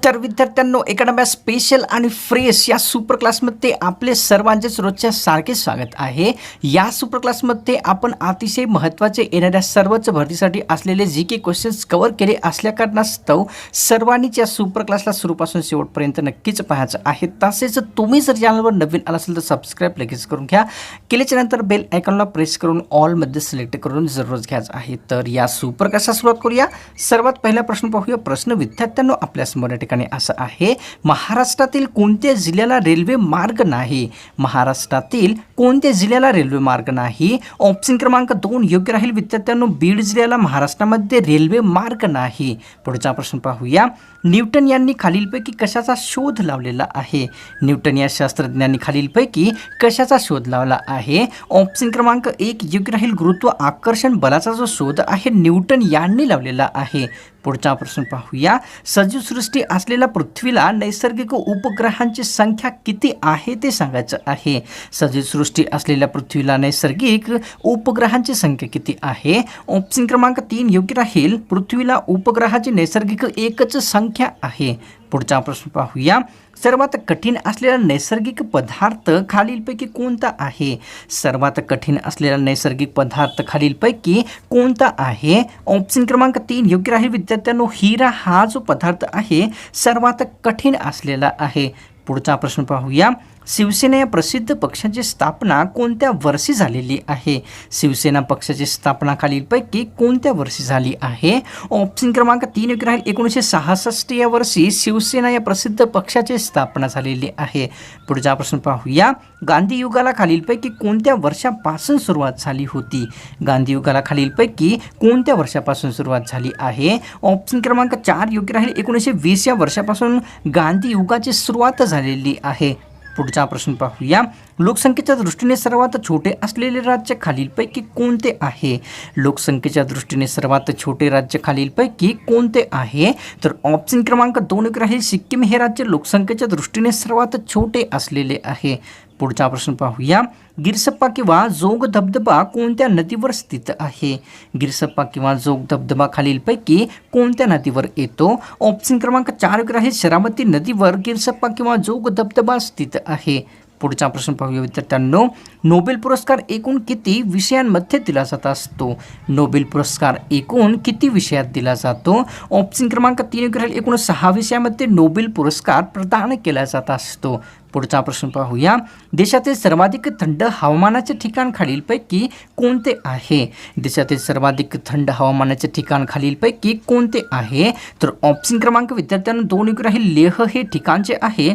तर विद्यार्थ्यांनो एकाडम्या स्पेशल आणि फ्रेश या सुपर क्लासमध्ये आपले सर्वांचेच रोजच्या सारखे स्वागत आहे। या सुपर क्लासमध्ये आपण अतिशय महत्त्वाचे येणाऱ्या सर्वच भरतीसाठी असलेले जी के क्वेश्चन्स कव्हर केले असल्याकारणास्तव सर्वांनीच या सुपर क्लासला सुरूपासून शेवटपर्यंत नक्कीच पाहायचं आहे। तसेच तुम्ही जर चॅनलवर नवीन आला असेल तर सबस्क्राईब लगेच करून घ्या। केल्याच्या नंतर बेल आयकॉनला प्रेस करून ऑल मध्ये सिलेक्ट करून जरूरच घ्यायचं आहे। तर या सुपर क्लासला सुरुवात करूया। सर्वात पहिला प्रश्न पाहूया। प्रश्न विद्यार्थ्यांनो आपल्या समोर या ठिकाणी असं आहे, महाराष्ट्रातील कोणत्या जिल्ह्याला रेल्वे मार्ग नाही? महाराष्ट्रातील कोणत्या जिल्ह्याला रेल्वे मार्ग नाही? ऑप्शन क्रमांक 2 योग्य राहील विद्यार्थ्यांनो, बीड जिल्ह्याला महाराष्ट्रामध्ये रेल्वे मार्ग नाही। पुढचा प्रश्न पाहूया। न्यूटन यांनी खालीलपैकी कशाचा शोध लावलेला आहे? न्यूटन या शास्त्रज्ञांनी खालीलपैकी कशाचा शोध लावला आहे? ऑप्शन क्रमांक 1 योग्य राहील, गुरुत्व आकर्षण बलाचा जो शोध आहे न्यूटन यांनी लावलेला आहे। पुढचा प्रश्न पाहूया। सजीव सृष्टी असलेल्या पृथ्वीला नैसर्गिक उपग्रहांची संख्या किती आहे ते सांगायचं आहे। सजीव सृष्टी असलेल्या पृथ्वीला नैसर्गिक उपग्रहांची संख्या किती आहे? ऑप्शन क्रमांक 3 योग्य राहील, पृथ्वीला उपग्रहाची नैसर्गिक एकच संख्या आहे। पुढचा प्रश्न पाहूया। सर्वात कठीण असलेला नैसर्गिक पदार्थ खालीलपैकी कोणता आहे? सर्वात कठीण असलेला नैसर्गिक पदार्थ खालीलपैकी कोणता आहे? ऑप्शन क्रमांक 3 योग्य राहील विद्यार्थ्यांनो, हिरा हा जो पदार्थ आहे सर्वात कठीण असलेला आहे। पुढचा प्रश्न पाहूया। शिवसेना या प्रसिद्ध पक्षाची स्थापना कोणत्या वर्षी झालेली आहे? शिवसेना पक्षाची स्थापना खालीलपैकी कोणत्या वर्षी झाली आहे? ऑप्शन क्रमांक 3 योग्य राहील, 1966 या वर्षी शिवसेना या प्रसिद्ध पक्षाची स्थापना झालेली आहे। पुढचा प्रश्न पाहूया। गांधी युगाला खालीलपैकी कोणत्या वर्षापासून सुरुवात झाली होती? गांधी युगाला खालीलपैकी कोणत्या वर्षापासून सुरुवात झाली आहे? ऑप्शन क्रमांक 4 योग्य राहील, 1920 या वर्षापासून गांधी युगाची सुरुवात झालेली आहे। पुढचा प्रश्न पाहूया। लोकसंख्येच्या दृष्टीने सर्वात छोटे असलेले राज्य खालीलपैकी कोणते आहे? लोकसंख्येच्या दृष्टीने सर्वात छोटे राज्य खालीलपैकी कोणते आहे? तर ऑप्शन क्रमांक 2 राहील, सिक्कीम हे राज्य लोकसंख्येच्या दृष्टीने सर्वात छोटे असलेले आहे। पुढचा प्रश्न पाहूया। गिरसप्पा किंवा जोग धबधबा कोणत्या नदीवर स्थित आहे? गिरसप्पा किंवा जोग धबधबा खालीलपैकी कोणत्या नदीवर येतो? ऑप्शन क्रमांक 4 राहील, शरावती नदीवर गिरसप्पा किंवा जोग धबधबा स्थित आहे। पुढचा प्रश्न पाहूया विद्यार्थ्यांनो। नोबेल पुरस्कार एकूण किती विषयांमध्ये दिला जात असतो? नोबेल पुरस्कार एकूण किती विषयात दिला जातो? ऑप्शन क्रमांक 3 राहील, एकूण 6 विषयामध्ये नोबेल पुरस्कार प्रदान केला जात असतो। पुढचा प्रश्न पाहूया। देशातील सर्वाधिक थंड हवामानाचे ठिकाण खालीलपैकी कोणते आहे? देशातील सर्वाधिक थंड हवामानाचे ठिकाण खालीलपैकी कोणते आहे? तर ऑप्शन क्रमांक विद्यार्थ्यांना 2 राहील, लेह हे ठिकाण जे आहे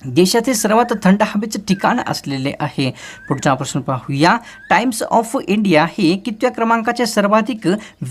देशातील सर्वात थंड हवेचे ठिकाण असलेले आहे। पुढचा प्रश्न पाहूया। टाइम्स ऑफ इंडिया हे कितव्या क्रमांकाचे सर्वाधिक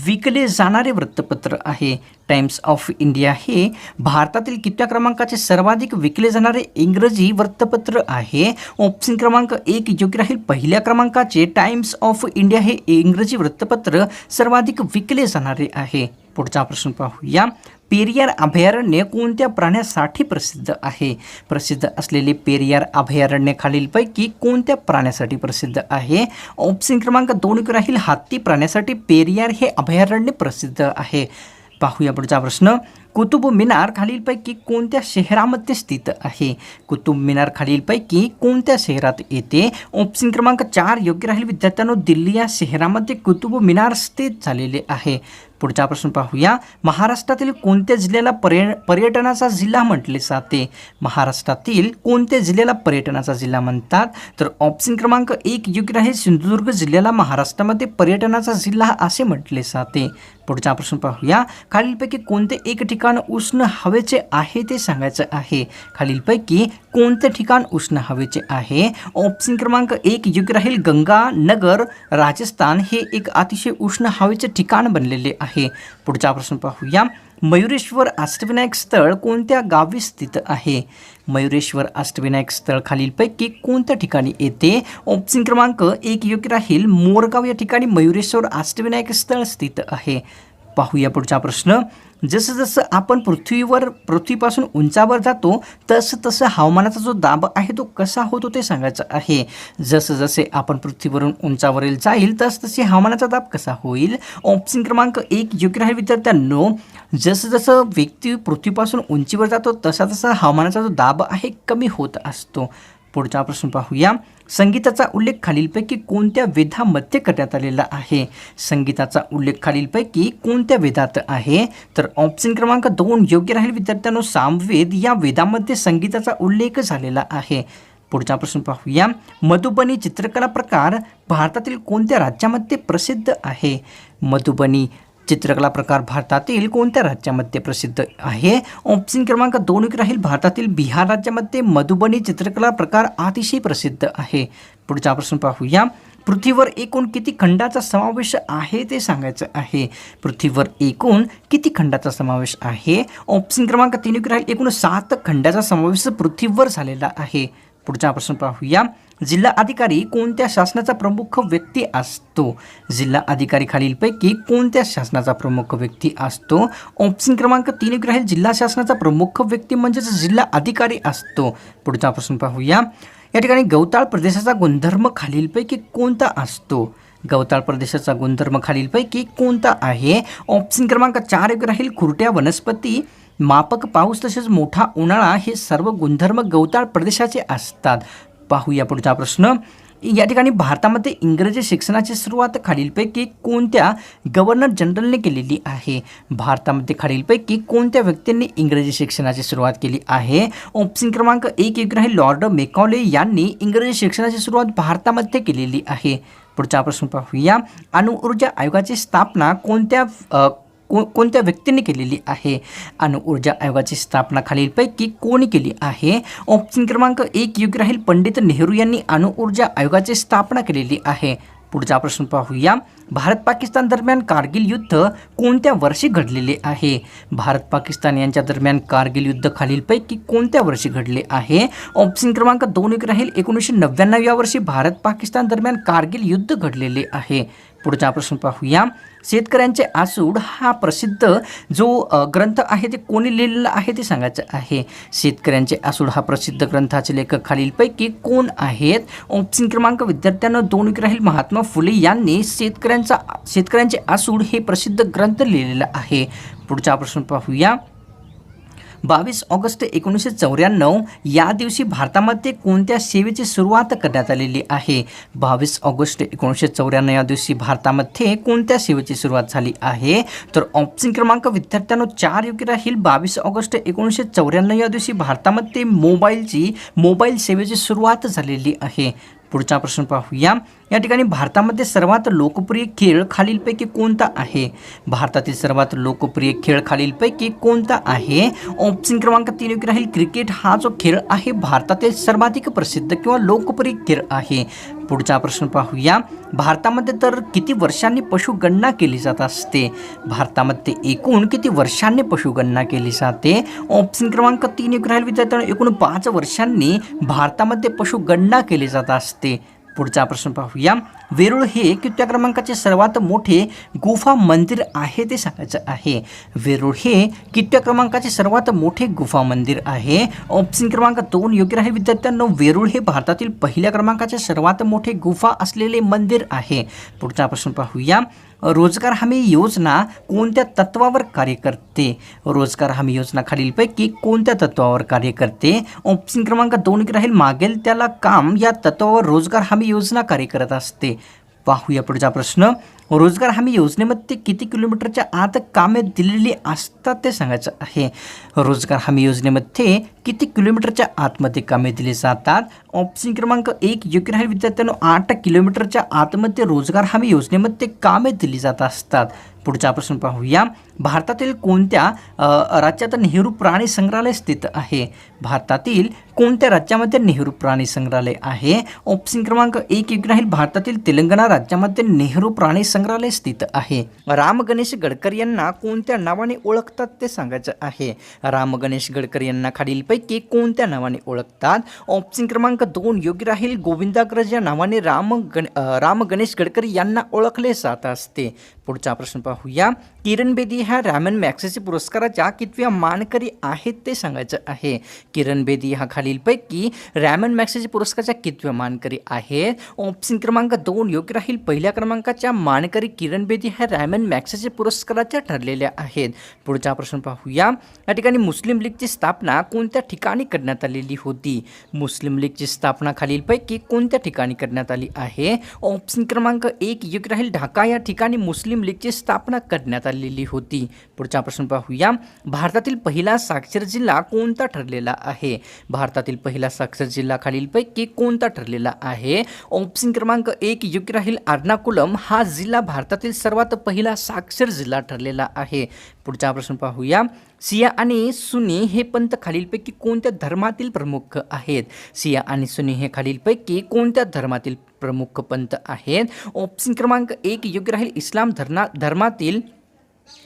विकले जाणारे वृत्तपत्र आहे? टाइम्स ऑफ इंडिया हे भारतातील कितव्या क्रमांकाचे सर्वाधिक विकले जाणारे इंग्रजी वृत्तपत्र आहे? ऑप्शन क्रमांक 1 योग्य राहील, पहिल्या क्रमांकाचे टाइम्स ऑफ इंडिया हे इंग्रजी वृत्तपत्र सर्वाधिक विकले जाणारे आहे। पुढचा प्रश्न पाहूया। पेरियार अभयारण्य कोणत्या प्राण्यासाठी प्रसिद्ध आहे? प्रसिद्ध असलेले पेरियार अभयारण्य खालीलपैकी कोणत्या प्राण्यासाठी प्रसिद्ध आहे? ऑप्शन क्रमांक 2 राहील, हत्ती प्राण्यासाठी पेरियार हे अभयारण्य प्रसिद्ध आहे। पाहूया पुढचा प्रश्न। कुतुब मिनार खालीलपैकी कोणत्या शहरामध्ये स्थित आहे? कुतुब मिनार खालीलपैकी कोणत्या शहरात येते? ऑप्शन क्रमांक 4 योग्य राहील विद्यार्थ्यांनो, दिल्ली या शहरामध्ये कुतुब मिनार स्थित झालेले आहे। पुढचा प्रश्न पाहूया। महाराष्ट्रातील कोणत्या जिल्ह्याला पर्यटनाचा जिल्हा म्हटले जाते? महाराष्ट्रातील कोणत्या जिल्ह्याला पर्यटनाचा जिल्हा म्हणतात? तर ऑप्शन क्रमांक 1 योग्य राहील, सिंधुदुर्ग जिल्ह्याला महाराष्ट्रामध्ये पर्यटनाचा जिल्हा असे म्हटले जाते। पुढचा प्रश्न पाहूया। खालीलपैकी कोणते एक ठिकाण उष्ण हवेचे आहे ते सांगायचं आहे? खालीलपैकी कोणते ठिकाण उष्ण हवेचे आहे? ऑप्शन क्रमांक 1 योग्य राहील, गंगानगर राजस्थान हे एक अतिशय उष्ण हवेचे ठिकाण बनलेले आहे। पुढचा प्रश्न पाहूया। मयुरेश्वर अष्टविनायक स्थळ कोणत्या गावी स्थित आहे? मयुरेश्वर अष्टविनायक स्थळ खालीलपैकी कोणत्या ठिकाणी येते? ऑप्शन क्रमांक 1 योग्य राहील, मोरगाव या ठिकाणी मयुरेश्वर अष्टविनायक स्थळ स्थित आहे। पाहूया पुढचा प्रश्न। जसं जसं आपण पृथ्वीपासून उंचावर जातो तसं तसं हवामानाचा जो दाब आहे तो कसा होतो ते सांगायचं आहे. जसं जसे आपण पृथ्वीवरून उंचावरील जाईल तसे हवामानाचा दाब कसा होईल. ऑप्शन क्रमांक 1 योग्य राहील विद्यार्थ्यांनो. जसं जसं व्यक्ती पृथ्वीपासून उंचीवर जातो तसा तसा हवामानाचा जो दाब आहे कमी होत असतो. पुढचा प्रश्न पाहूया. संगीताचा उल्लेख खालीलपैकी कोणत्या वेदामध्ये करण्यात आलेला आहे. संगीताचा उल्लेख खालीलपैकी कोणत्या वेदात आहे. तर ऑप्शन क्रमांक 2 योग्य राहील विद्यार्थ्यांनो. सामवेद या वेदामध्ये संगीताचा उल्लेख झालेला आहे. पुढचा प्रश्न पाहूया. मधुबनी चित्रकला प्रकार भारतातील कोणत्या राज्यामध्ये प्रसिद्ध आहे. मधुबनी चित्रकला प्रकार भारतातील कोणत्या राज्यामध्ये प्रसिद्ध आहे. ऑप्शन क्रमांक 2 राहील. भारतातील बिहार राज्यामध्ये मधुबनी चित्रकला प्रकार अतिशय प्रसिद्ध आहे. पुढचा प्रश्न पाहूया. पृथ्वीवर एकूण किती खंडाचा समावेश आहे ते सांगायचं आहे. पृथ्वीवर एकूण किती खंडाचा समावेश आहे. ऑप्शन क्रमांक 3 राहील. एकूण 7 खंडाचा समावेश पृथ्वीवर झालेला आहे. पुढचा प्रश्न पाहूया. जिल्हा अधिकारी कोणत्या शासनाचा प्रमुख व्यक्ती असतो. जिल्हा अधिकारी खालीलपैकी कोणत्या शासनाचा प्रमुख व्यक्ती असतो. ऑप्शन क्रमांक 3 राहील. जिल्हा शासनाचा प्रमुख व्यक्ती म्हणजेच जिल्हा अधिकारी असतो. पुढचा प्रश्न पाहूया. या ठिकाणी गवताळ प्रदेशाचा गुणधर्म खालीलपैकी कोणता असतो. गवताळ प्रदेशाचा गुणधर्म खालीलपैकी कोणता आहे. ऑप्शन क्रमांक 4 राहील. खुरट्या वनस्पती, मापक पाऊस तसेच मोठा उन्हाळा हे सर्व गुणधर्म गवताळ प्रदेशाचे असतात. पाहूया पुढचा प्रश्न. या ठिकाणी भारतामध्ये इंग्रजी शिक्षणाची सुरुवात खालीलपैकी कोणत्या गव्हर्नर जनरलने केलेली आहे. भारतामध्ये खालीलपैकी कोणत्या व्यक्तींनी इंग्रजी शिक्षणाची सुरुवात केली आहे. ऑप्शन क्रमांक 1 योग्य राहील. लॉर्ड मेकॉले यांनी इंग्रजी शिक्षणाची सुरुवात भारतामध्ये केलेली आहे. पुढचा प्रश्न पाहूया. अणुऊर्जा आयोगाची स्थापना कोणत्या व्यक्तींनी केलेली आहे. अणुऊर्जा आयोगाची स्थापना खालीलपैकी कोणी केली आहे. ऑप्शन क्रमांक 1 योग्य राहील. पंडित नेहरू यांनी अणुऊर्जा आयोगाची स्थापना केलेली आहे. पुढचा प्रश्न पाहूया. भारत पाकिस्तान दरम्यान कारगिल युद्ध कोणत्या वर्षी घडलेले आहे. भारत पाकिस्तान यांच्या दरम्यान कारगिल युद्ध खालीलपैकी कोणत्या वर्षी घडले आहे. ऑप्शन क्रमांक 2 योग्य राहील. 1999 या वर्षी भारत पाकिस्तान दरम्यान कारगिल युद्ध घडलेले आहे. पुढचा प्रश्न पाहूया. शेतकऱ्यांचे आसूड हा प्रसिद्ध जो ग्रंथ आहे ते कोणी लिहिलेला आहे ते सांगायचं आहे. शेतकऱ्यांचे आसूड हा प्रसिद्ध ग्रंथाचे लेखक खालीलपैकी कोण आहेत. ऑप्शन क्रमांक विद्यार्थ्यांना 2 राहील. महात्मा फुले यांनी शेतकऱ्यांचे आसूड हे प्रसिद्ध ग्रंथ लिहिलेला आहे. पुढचा प्रश्न पाहूया. 22 ऑगस्ट 1994 या दिवशी भारतामध्ये कोणत्या सेवेची सुरुवात करण्यात आलेली आहे. 22 ऑगस्ट 1994 या दिवशी भारतामध्ये कोणत्या सेवेची सुरुवात झाली आहे. तर ऑप्शन क्रमांक विद्यार्थ्यांनो 4 योग्य राहील. 22 ऑगस्ट 1994 या दिवशी भारतामध्ये मोबाईल सेवेची सुरुवात झालेली आहे. पुढचा प्रश्न पाहूया. या ठिकाणी भारतामध्ये सर्वात लोकप्रिय खेळ खालीलपैकी कोणता आहे. भारतातील सर्वात लोकप्रिय खेळ खालीलपैकी कोणता आहे. ऑप्शन क्रमांक 3 योग्य राहील. क्रिकेट हा जो खेळ आहे भारतातील सर्वाधिक प्रसिद्ध किंवा लोकप्रिय खेळ आहे. पुढचा प्रश्न पाहूया. भारतामध्ये तर किती वर्षांनी पशुगणना केली जात असते. भारतामध्ये एकूण किती वर्षांनी पशुगणना केली जाते. ऑप्शन क्रमांक 3 योग्य राहील विद्यार्थ्यांनो. एकूण 5 वर्षांनी भारतामध्ये पशुगणना केली जात असते. पुढचा प्रश्न पाहूया. वेरूळ हे कितव्या क्रमांकाचे सर्वात मोठे गुफा मंदिर आहे ते सांगायचं आहे. वेरूळ हे कितव्या क्रमांकाचे सर्वात मोठे गुफा मंदिर आहे. ऑप्शन क्रमांक 2 योग्य राहील विद्यार्थ्यांनो. वेरूळ हे भारतातील पहिल्या क्रमांकाचे सर्वात मोठे गुफा असलेले मंदिर आहे. पुढचा प्रश्न पाहूया. रोजगार हमी योजना कोणत्या तत्वावर कार्य करते. रोजगार हमी योजना खालीलपैकी कोणत्या तत्वावर कार्य करते. ऑप्शन क्रमांक 2 राहील. मागेल त्याला काम या तत्वावर रोजगार हमी योजना कार्य करत असते. पाहूया पुढचा प्रश्न. रोजगार हमी योजनेमध्ये किती किलोमीटरच्या आत कामे दिलेली असतात ते सांगायचं आहे. रोजगार हमी योजनेमध्ये किती किलोमीटरच्या आतमध्ये कामे दिली जातात. ऑप्शन क्रमांक 1 योग्य राहील विद्यार्थ्यांनो. 8 किलोमीटरच्या आतमध्ये रोजगार हमी योजनेमध्ये कामे दिली जात असतात. पुढचा प्रश्न पाहूया. भारतातील कोणत्या राज्यात नेहरू प्राणी संग्रहालय स्थित आहे. भारतातील कोणत्या राज्यामध्ये नेहरू प्राणी संग्रहालय आहे. ऑप्शन क्रमांक 1 योग्य राहील. भारतातील तेलंगणा राज्यामध्ये नेहरू प्राणी संग्रहालय स्थित आहे. राम गणेश गडकरी यांना कोणत्या नावाने ओळखतात ते सांगायचं आहे. राम गणेश गडकरी यांना खालीलपैकी कोणत्या नावाने ओळखतात. ऑप्शन क्रमांक 2 योग्य राहील. गोविंदाग्रज या नावाने राम गणेश गडकरी यांना ओळखले जात असते. पुढचा प्रश्न पाहूया. किरण बेदी ह्या रॅमन मॅग्सेसे पुरस्काराच्या कितव्या मानकरी आहेत ते सांगायचं आहे. किरण बेदी हा खालीलपैकी रॅमन मॅग्सेसे पुरस्काराच्या कितव्या मानकरी आहेत. ऑप्शन क्रमांक 2 योग्य राहील. पहिल्या क्रमांकाच्या मानकरी किरण बेदी ह्या रॅमन मॅग्सेसे पुरस्काराच्या ठरलेल्या आहेत. पुढचा प्रश्न पाहूया. या ठिकाणी मुस्लिम लीगची स्थापना कोणत्या ठिकाणी करण्यात आलेली होती. मुस्लिम लीगची स्थापना खालीलपैकी कोणत्या ठिकाणी करण्यात आली आहे. ऑप्शन क्रमांक 1 योग्य राहील. ढाका या ठिकाणी मुस्लिम लीगची स्थापना करण्यात आलेली होती. पुढचा प्रश्न पाहूया. भारतातील पहिला साक्षर जिल्हा कोणता ठरलेला आहे. भारतातील पहिला साक्षर जिल्हा खालीलपैकी कोणता ठरलेला आहे. ऑप्शन क्रमांक 1 योग्य राहील. एर्नाकुलम हा जिल्हा भारतातील सर्वात पहिला साक्षर जिल्हा ठरलेला आहे. पुढचा प्रश्न पाहूया. शिया आणि सुन्नी हे पंथ खालीलपैकी कोणत्या धर्मातील प्रमुख आहेत. शिया आणि सुन्नी हे खालीलपैकी कोणत्या धर्मातील प्रमुख पंथ आहेत. ऑप्शन क्रमांक 1 योग्य राहील. इस्लाम धर्मातील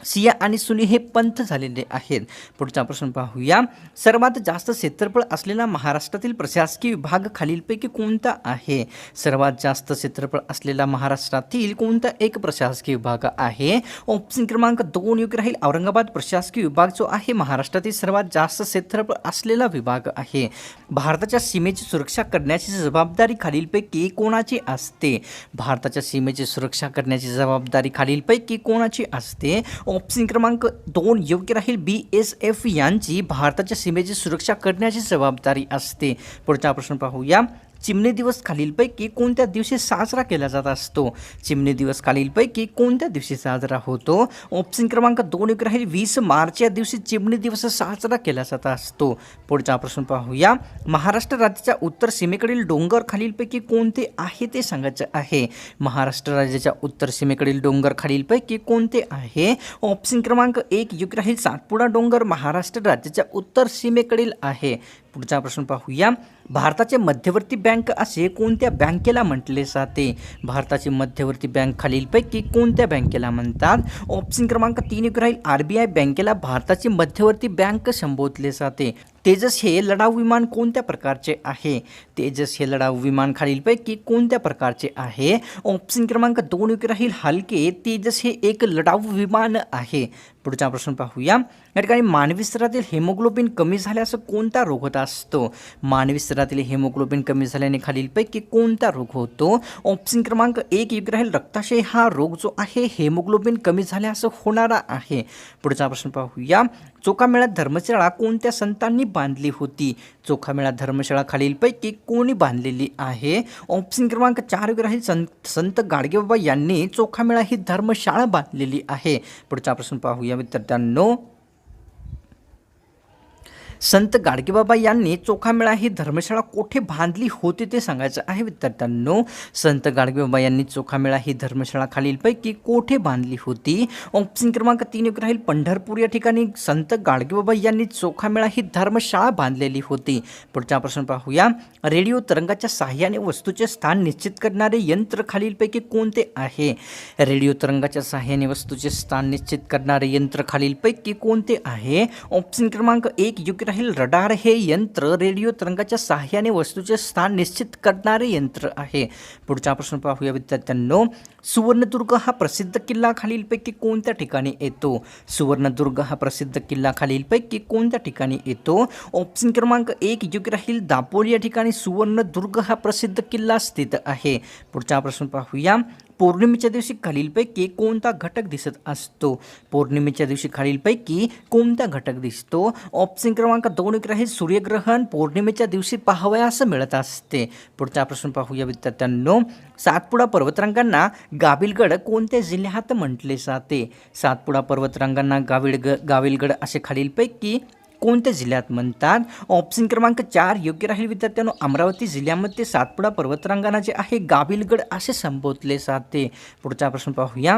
शिया आणि सुन्नी हे पंथ झालेले आहेत. पुढचा प्रश्न पाहूया. सर्वात जास्त क्षेत्रफळ असलेला महाराष्ट्रातील प्रशासकीय विभाग खालीलपैकी कोणता आहे. सर्वात जास्त क्षेत्रफळ असलेला महाराष्ट्रातील कोणता एक प्रशासकीय विभाग आहे. ऑप्शन क्रमांक 2 योग्य राहील. औरंगाबाद प्रशासकीय विभाग जो आहे महाराष्ट्रातील सर्वात जास्त क्षेत्रफळ असलेला विभाग आहे. भारताच्या सीमेची सुरक्षा करण्याची जबाबदारी खालीलपैकी कोणाची असते. भारताच्या सीमेची सुरक्षा करण्याची जबाबदारी खालीलपैकी कोणाची असते. ऑप्शन क्रमांक 2 योग्य राहील. BSF यांची भारताच्या सीमेची सुरक्षा करण्याची जबाबदारी असते. पुढचा प्रश्न पाहूया. चिमणी दिवस खालीलपैकी कोणत्या दिवशी साजरा केला जात असतो. चिमणी दिवस खालीलपैकी कोणत्या दिवशी साजरा होतो. ऑप्शन क्रमांक 2 योग्य राहील. 20 मार्च या दिवशी चिमणी दिवस साजरा केला जात असतो. पुढचा प्रश्न पाहूया. महाराष्ट्र राज्याच्या उत्तर सीमेकडील डोंगर खालीलपैकी कोणते आहे ते सांगायचं आहे. महाराष्ट्र राज्याच्या उत्तर सीमेकडील डोंगर खालीलपैकी कोणते आहे. ऑप्शन क्रमांक 1 योग्य राहील. सातपुडा डोंगर महाराष्ट्र राज्याच्या उत्तर सीमेकडील आहे. पुढचा प्रश्न पाहूया. भारताचे मध्यवर्ती बँक असे कोणत्या बँकेला म्हटले जाते. भारताची मध्यवर्ती बँक खालीलपैकी कोणत्या बँकेला म्हणतात. ऑप्शन क्रमांक 3 योग्य राहील. RBI बँकेला भारताची मध्यवर्ती बँक संबोधले जाते. तेजस हे लढाऊ विमान कोणत्या प्रकारचे आहे. तेजस हे लढाऊ विमान खालीलपैकी कोणत्या प्रकारचे आहे. ऑप्शन क्रमांक 2 योग्य राहील. हलके तेजस हे एक लढाऊ विमान आहे. पुढचा प्रश्न पाहूया. या ठिकाणी मानवी शरीरातील हेमोग्लोबिन कमी झाल्यास कोणता रोग होत असतो. मानवी शरीरातील हेमोग्लोबिन कमी झाल्याने खालीलपैकी कोणता रोग होतो. ऑप्शन क्रमांक 1 योग्य राहील. रक्ताशय हा रोग जो आहे हेमोग्लोबिन कमी झाल्यास होणारा आहे. पुढचा प्रश्न पाहूया. चोखामेळा धर्मशाळा कोणत्या संतांनी बांधली होती. चोखामेळा धर्मशाळा खालीलपैकी कोणी बांधलेली आहे. ऑप्शन क्रमांक 4 योग्य राहील. संत गाडगेबाबा यांनी चोखामेळा ही धर्मशाळा बांधलेली आहे. पुढचा प्रश्न पाहूया विद्यार्थ्यांनो. संत गाडगेबाबा यांनी चोखामेळा ही धर्मशाळा कोठे बांधली होती ते सांगायचं आहे विद्यार्थ्यांनो. संत गाडगेबाबा यांनी चोखामेळा ही धर्मशाळा खालीलपैकी कोठे बांधली होती. ऑप्शन क्रमांक 3 योग्य राहील. पंढरपूर या ठिकाणी संत गाडगेबाबा यांनी चोखामेळा ही धर्मशाळा बांधलेली होती. पुढचा प्रश्न पाहूया. रेडिओ तरंगाच्या साहाय्याने वस्तूचे स्थान निश्चित करणारे यंत्र खालीलपैकी कोणते आहे. रेडिओ तरंगाच्या साहाय्याने वस्तूचे स्थान निश्चित करणारे यंत्र खालीलपैकी कोणते आहे. ऑप्शन क्रमांक 1 योग्य राहील. रडार हे यंत्र रेडिओ तरंगाच्या साहाय्याने वस्तूचे स्थान निश्चित करणारे यंत्र आहे. पुढचा प्रश्न पाहूया विद्यार्थ्यांनो. सुवर्णदुर्ग हा प्रसिद्ध किल्ला खालीलपैकी कोणत्या ठिकाणी येतो. सुवर्णदुर्ग हा प्रसिद्ध किल्ला खालीलपैकी कोणत्या ठिकाणी येतो. ऑप्शन क्रमांक 1 योग्य राहील. दापोली या ठिकाणी सुवर्णदुर्ग हा प्रसिद्ध किल्ला स्थित आहे. पुढचा प्रश्न पाहूया. पौर्णिमेच्या दिवशी खालीलपैकी कोणता घटक दिसत असतो. पौर्णिमेच्या दिवशी खालीलपैकी कोणता घटक दिसतो. ऑप्शन क्रमांक 2 योग्य राहील. सूर्यग्रहण पौर्णिमेच्या दिवशी पाहावयास मिळत असते. पुढचा प्रश्न पाहूया विद्यार्थ्यांनो. सातपुडा पर्वतरांगांना गाविलगड कोणत्या जिल्ह्यात म्हटले जाते. सातपुडा पर्वतरांगांना गाविलगड असे खालीलपैकी कोणत्या जिल्ह्यात म्हणतात. ऑप्शन क्रमांक 4 योग्य राहील विद्यार्थ्यांनो. अमरावती जिल्ह्यामध्ये सातपुडा पर्वतरांगांना जे आहे गाविलगड असे संबोधले जाते. पुढचा प्रश्न पाहूया.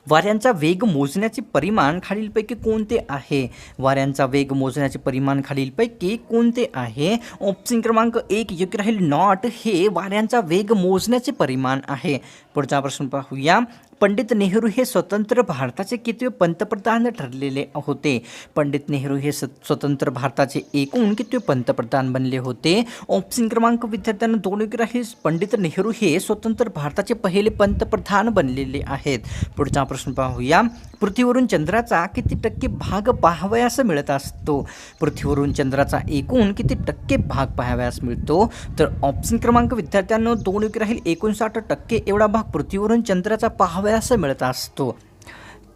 वाऱ्यांचा वेग मोजण्याचे परिमाण खालीलपैकी कोणते आहे. वाऱ्यांचा वेग मोजण्याचे परिमाण खालीलपैकी कोणते आहे. ऑप्शन क्रमांक 1 योग्य राहील. नॉट हे वाऱ्यांचा वेग मोजण्याचे परिमाण आहे. पुढचा प्रश्न पाहूया. पंडित नेहरू हे स्वतंत्र भारताचे कितवे पंतप्रधान ठरलेले होते? पंडित नेहरू हे स्वतंत्र भारताचे एकूण कितवे पंतप्रधान बनले होते? ऑप्शन क्रमांक विद्यार्थ्यांना 2 योग्य आहे. पंडित नेहरू हे स्वतंत्र भारताचे पहिले पंतप्रधान बनलेले आहेत. पुढचा प्रश्न पाहूया. पृथ्वीवरून चंद्राचा किती टक्के भाग पाहावयास मिळत असतो? पृथ्वीवरून चंद्राचा एकूण किती टक्के भाग पाहावयास मिळतो? तर ऑप्शन क्रमांक विद्यार्थ्यांना 2 योग्य राहील. 59% एवढा भाग पृथ्वीवरून चंद्राचा पाहावयास मिळत असतो.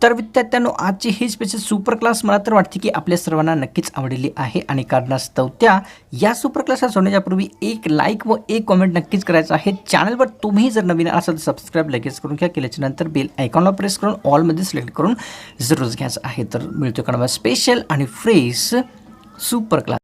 तर विद्यार्थ्यांनो, आजची ही स्पेशल सुपर क्लास मला तर वाटते की आपल्या सर्वांना नक्कीच आवडलेली आहे आणि कारणास्तव या सुपर क्लासला सोडण्यापूर्वी एक लाईक व एक कॉमेंट नक्कीच करायचं आहे. चॅनलवर तुम्ही जर नवीन असाल तर सबस्क्राईब लगेच करून घ्या. केल्याच्या नंतर बेल आयकॉनला प्रेस करून ऑलमध्ये सिलेक्ट करून जरूर घ्यायचं आहे. तर मिळतो का स्पेशल आणि फ्रेश सुपर क्लास.